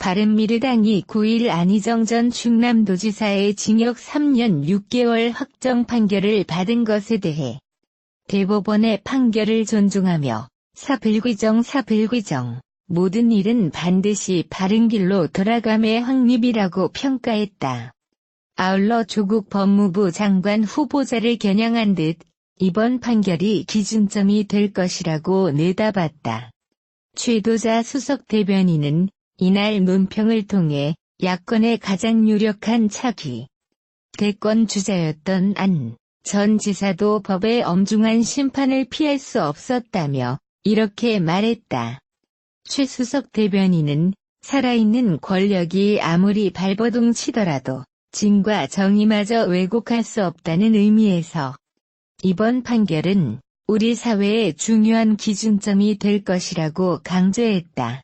바른미래당이 9일 안희정 전 충남도지사의 징역 3년 6개월 확정 판결을 받은 것에 대해 대법원의 판결을 존중하며 사불규정 모든 일은 반드시 바른 길로 돌아감의 확립이라고 평가했다. 아울러 조국 법무부 장관 후보자를 겨냥한 듯 이번 판결이 기준점이 될 것이라고 내다봤다. 최도자 수석 대변인은 이날 논평을 통해 야권의 가장 유력한 차기 대권 주자였던 안 전 지사도 법의 엄중한 심판을 피할 수 없었다며 이렇게 말했다. 최 수석 대변인은 살아있는 권력이 아무리 발버둥 치더라도 진과 정의마저 왜곡할 수 없다는 의미에서 이번 판결은 우리 사회의 중요한 기준점이 될 것이라고 강조했다.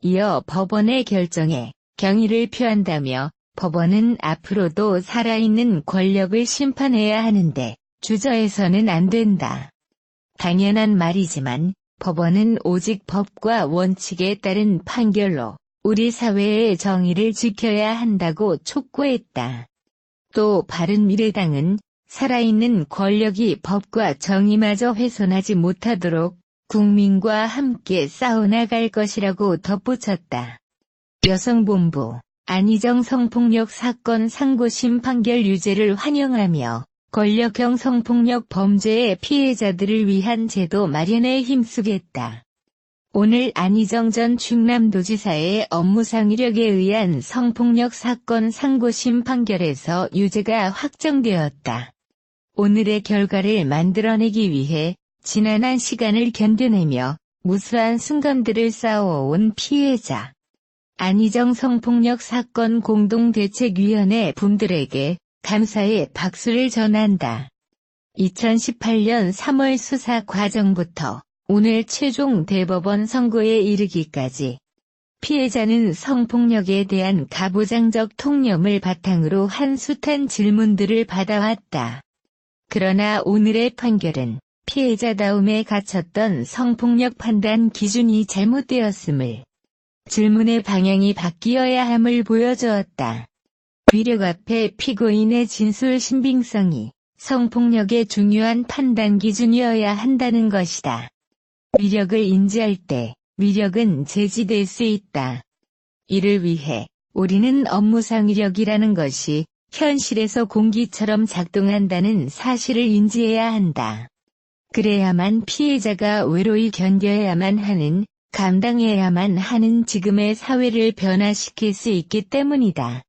이어 법원의 결정에 경의를 표한다며 법원은 앞으로도 살아있는 권력을 심판해야 하는데 주저해서는 안 된다. 당연한 말이지만 법원은 오직 법과 원칙에 따른 판결로 우리 사회의 정의를 지켜야 한다고 촉구했다. 또 바른미래당은 살아있는 권력이 법과 정의마저 훼손하지 못하도록 국민과 함께 싸워나갈 것이라고 덧붙였다. 여성본부 안희정 성폭력 사건 상고심 판결 유죄를 환영하며 권력형 성폭력 범죄의 피해자들을 위한 제도 마련에 힘쓰겠다. 오늘 안희정 전 충남도지사의 업무상 이력에 의한 성폭력 사건 상고심 판결에서 유죄가 확정되었다. 오늘의 결과를 만들어내기 위해 지난한 시간을 견뎌내며 무수한 순간들을 쌓아온 피해자 안희정 성폭력 사건 공동대책위원회 분들에게 감사의 박수를 전한다. 2018년 3월 수사 과정부터 오늘 최종 대법원 선고에 이르기까지 피해자는 성폭력에 대한 가부장적 통념을 바탕으로 한 숱한 질문들을 받아왔다. 그러나 오늘의 판결은 피해자다움에 갇혔던 성폭력 판단 기준이 잘못되었음을 질문의 방향이 바뀌어야 함을 보여주었다. 위력 앞에 피고인의 진술 신빙성이 성폭력의 중요한 판단 기준이어야 한다는 것이다. 위력을 인지할 때 위력은 제지될 수 있다. 이를 위해 우리는 업무상 위력이라는 것이 현실에서 공기처럼 작동한다는 사실을 인지해야 한다. 그래야만 피해자가 외로이 견뎌야만 하는, 감당해야만 하는 지금의 사회를 변화시킬 수 있기 때문이다.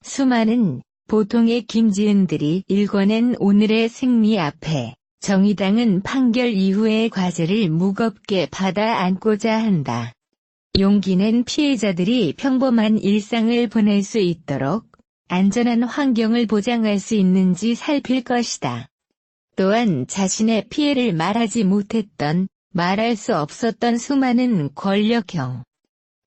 수많은 보통의 김지은들이 일궈낸 오늘의 승리 앞에 정의당은 판결 이후의 과제를 무겁게 받아 안고자 한다. 용기 낸 피해자들이 평범한 일상을 보낼 수 있도록 안전한 환경을 보장할 수 있는지 살필 것이다. 또한 자신의 피해를 말하지 못했던, 말할 수 없었던 수많은 권력형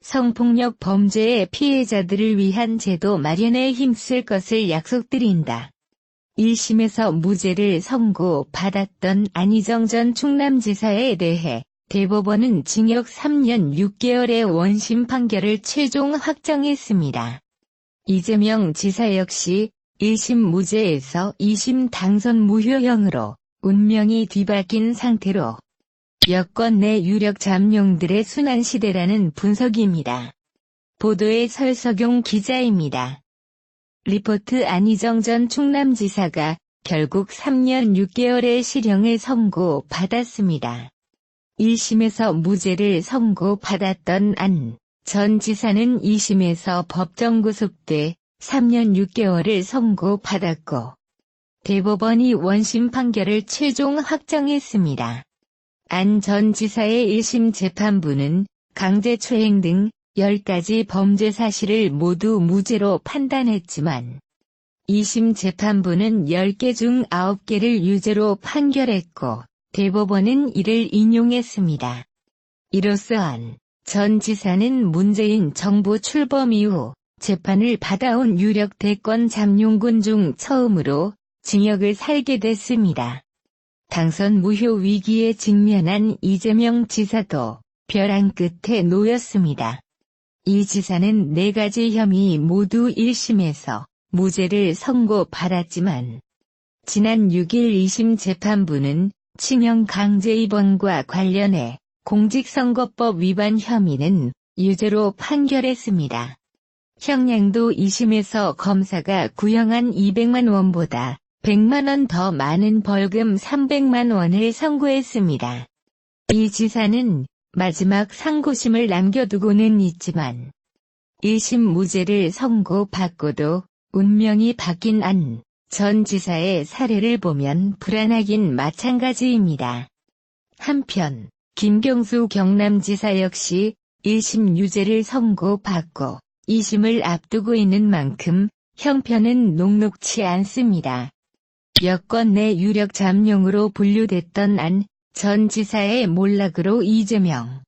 성폭력 범죄의 피해자들을 위한 제도 마련에 힘쓸 것을 약속드린다. 1심에서 무죄를 선고받았던 안희정 전 충남지사에 대해 대법원은 징역 3년 6개월의 원심 판결을 최종 확정했습니다. 이재명 지사 역시 1심 무죄에서 2심 당선 무효형으로 운명이 뒤바뀐 상태로 여권 내 유력 잠룡들의 순환시대라는 분석입니다. 보도의 설석용 기자입니다. 리포트 안희정 전 충남지사가 결국 3년 6개월의 실형을 선고받았습니다. 1심에서 무죄를 선고받았던 안 전 지사는 2심에서 법정 구속돼 3년 6개월을 선고받았고 대법원이 원심 판결을 최종 확정했습니다. 안 전 지사의 1심 재판부는 강제추행 등 10가지 범죄 사실을 모두 무죄로 판단했지만 2심 재판부는 10개 중 9개를 유죄로 판결했고 대법원은 이를 인용했습니다. 이로써 안 전 지사는 문재인 정부 출범 이후 재판을 받아온 유력 대권 잠룡군 중 처음으로 징역을 살게 됐습니다. 당선 무효 위기에 직면한 이재명 지사도 벼랑 끝에 놓였습니다. 이 지사는 4가지 혐의 모두 1심에서 무죄를 선고받았지만 지난 6일 2심 재판부는 친형 강제 입원과 관련해 공직선거법 위반 혐의는 유죄로 판결했습니다. 형량도 2심에서 검사가 구형한 200만 원보다 100만 원 더 많은 벌금 300만 원을 선고했습니다. 이 지사는 마지막 상고심을 남겨두고는 있지만 1심 무죄를 선고받고도 운명이 바뀐 안 전 지사의 사례를 보면 불안하긴 마찬가지입니다. 한편 김경수 경남지사 역시 1심 유죄를 선고받고 2심을 앞두고 있는 만큼 형편은 녹록치 않습니다. 여권 내 유력 잠룡으로 분류됐던 안 전 지사의 몰락으로 이재명,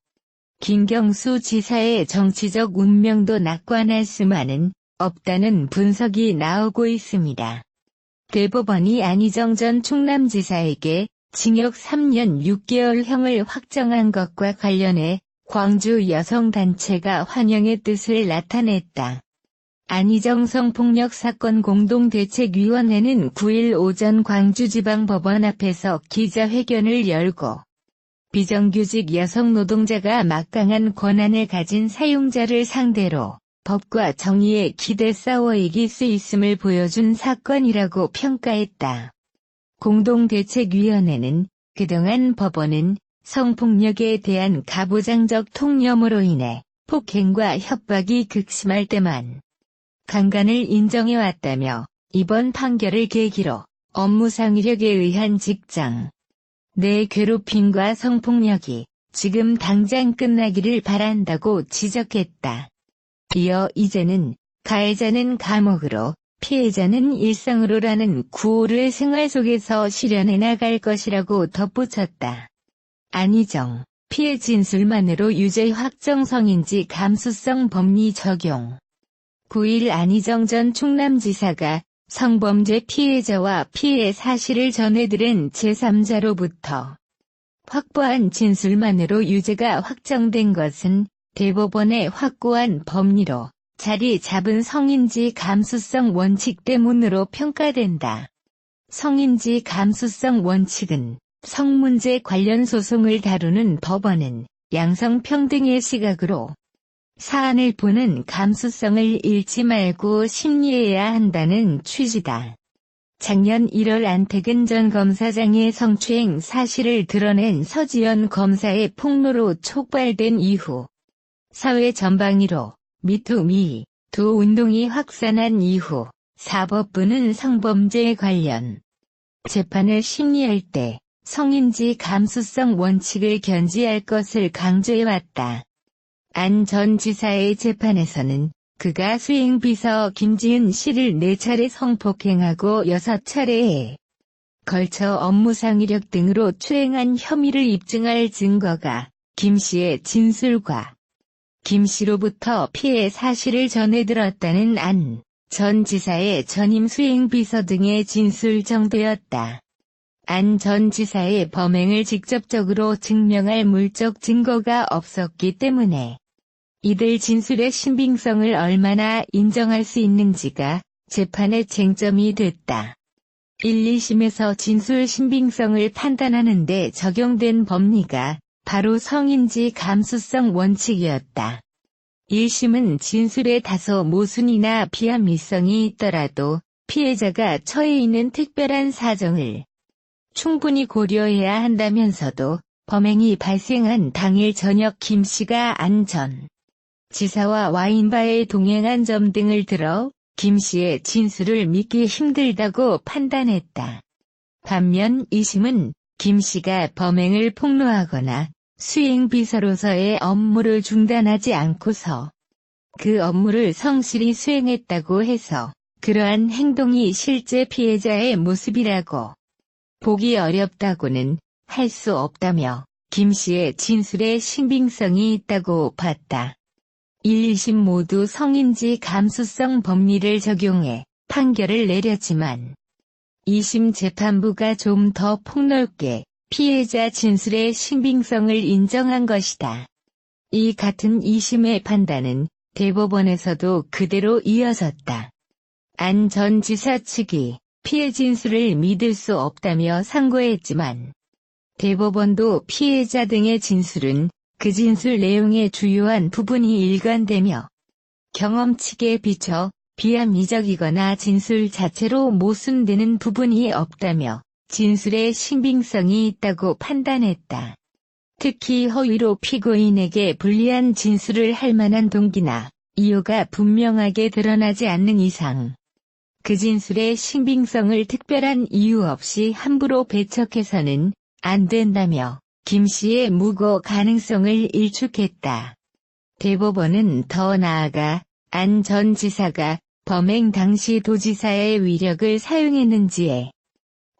김경수 지사의 정치적 운명도 낙관할 수만은 없다는 분석이 나오고 있습니다. 대법원이 안희정 전 충남지사에게 징역 3년 6개월형을 확정한 것과 관련해 광주 여성단체가 환영의 뜻을 나타냈다. 안희정 성폭력 사건 공동대책위원회는 9일 오전 광주지방법원 앞에서 기자회견을 열고 비정규직 여성 노동자가 막강한 권한을 가진 사용자를 상대로 법과 정의의 기대 싸워 이길 수 있음을 보여준 사건이라고 평가했다. 공동대책위원회는 그동안 법원은 성폭력에 대한 가부장적 통념으로 인해 폭행과 협박이 극심할 때만 강간을 인정해왔다며 이번 판결을 계기로 업무상 이력에 의한 직장 내 괴롭힘과 성폭력이 지금 당장 끝나기를 바란다고 지적했다. 이어 이제는 가해자는 감옥으로 피해자는 일상으로라는 구호를 생활 속에서 실현해 나갈 것이라고 덧붙였다. 안희정, 피해 진술만으로 유죄 확정 성인지 감수성 법리 적용 9일 안희정 전 충남지사가 성범죄 피해자와 피해 사실을 전해들은 제3자로부터 확보한 진술만으로 유죄가 확정된 것은 대법원의 확고한 법리로 자리 잡은 성인지 감수성 원칙 때문으로 평가된다. 성인지 감수성 원칙은 성문제 관련 소송을 다루는 법원은 양성평등의 시각으로 사안을 보는 감수성을 잃지 말고 심리해야 한다는 취지다. 작년 1월 안태근 전 검사장의 성추행 사실을 드러낸 서지현 검사의 폭로로 촉발된 이후 사회 전방위로 미투 운동이 확산한 이후 사법부는 성범죄 관련 재판을 심리할 때 성인지 감수성 원칙을 견지할 것을 강조해왔다. 안 전 지사의 재판에서는 그가 수행비서 김지은 씨를 4차례 성폭행하고 6차례에 걸쳐 업무상 이력 등으로 추행한 혐의를 입증할 증거가 김 씨의 진술과 김 씨로부터 피해 사실을 전해들었다는 안 전 지사의 전임 수행비서 등의 진술 정도였다. 안 전 지사의 범행을 직접적으로 증명할 물적 증거가 없었기 때문에 이들 진술의 신빙성을 얼마나 인정할 수 있는지가 재판의 쟁점이 됐다. 1, 2심에서 진술 신빙성을 판단하는 데 적용된 법리가 바로 성인지 감수성 원칙이었다. 1심은 진술에 다소 모순이나 비합리성이 있더라도 피해자가 처해 있는 특별한 사정을 충분히 고려해야 한다면서도 범행이 발생한 당일 저녁 김 씨가 안 전 지사와 와인바에 동행한 점 등을 들어 김 씨의 진술을 믿기 힘들다고 판단했다. 반면 2심은 김 씨가 범행을 폭로하거나 수행비서로서의 업무를 중단하지 않고서 그 업무를 성실히 수행했다고 해서 그러한 행동이 실제 피해자의 모습이라고 보기 어렵다고는 할 수 없다며 김 씨의 진술에 신빙성이 있다고 봤다. 1, 2심 모두 성인지 감수성 법리를 적용해 판결을 내렸지만 2심 재판부가 좀 더 폭넓게 피해자 진술의 신빙성을 인정한 것이다. 이 같은 2심의 판단은 대법원에서도 그대로 이어졌다. 안 전 지사 측이 피해 진술을 믿을 수 없다며 상고했지만 대법원도 피해자 등의 진술은 그 진술 내용의 주요한 부분이 일관되며 경험칙에 비춰 비합리적이거나 진술 자체로 모순되는 부분이 없다며 진술의 신빙성이 있다고 판단했다. 특히 허위로 피고인에게 불리한 진술을 할 만한 동기나 이유가 분명하게 드러나지 않는 이상 그 진술의 신빙성을 특별한 이유 없이 함부로 배척해서는 안 된다며 김 씨의 무고 가능성을 일축했다. 대법원은 더 나아가 안 전 지사가 범행 당시 도지사의 위력을 사용했는지에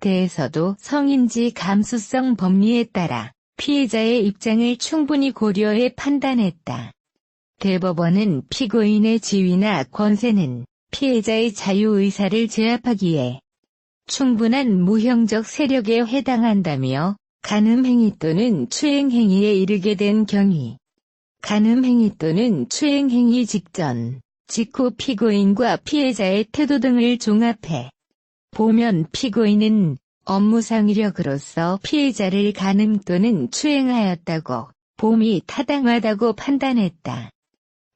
대해서도 성인지 감수성 법리에 따라 피해자의 입장을 충분히 고려해 판단했다. 대법원은 피고인의 지위나 권세는 피해자의 자유의사를 제압하기에 충분한 무형적 세력에 해당한다며 간음행위 또는 추행행위에 이르게 된 경위, 간음행위 또는 추행행위 직전, 직후 피고인과 피해자의 태도 등을 종합해 보면 피고인은 업무상 이력으로서 피해자를 간음 또는 추행하였다고 봄이 타당하다고 판단했다.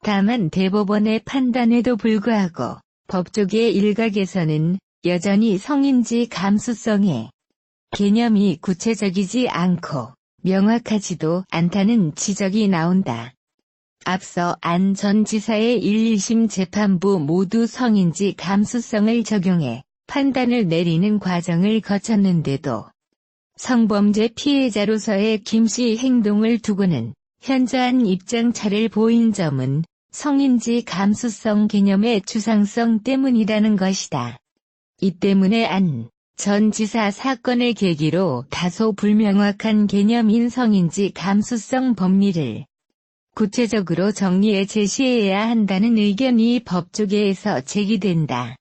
다만 대법원의 판단에도 불구하고 법조계의 일각에서는 여전히 성인지 감수성의 개념이 구체적이지 않고 명확하지도 않다는 지적이 나온다. 앞서 안 전 지사의 1, 2심 재판부 모두 성인지 감수성을 적용해 판단을 내리는 과정을 거쳤는데도 성범죄 피해자로서의 김 씨 행동을 두고는 현저한 입장차를 보인 점은 성인지 감수성 개념의 추상성 때문이라는 것이다. 이 때문에 안 전 지사 사건을 계기로 다소 불명확한 개념인 성인지 감수성 법리를 구체적으로 정리해 제시해야 한다는 의견이 법조계에서 제기된다.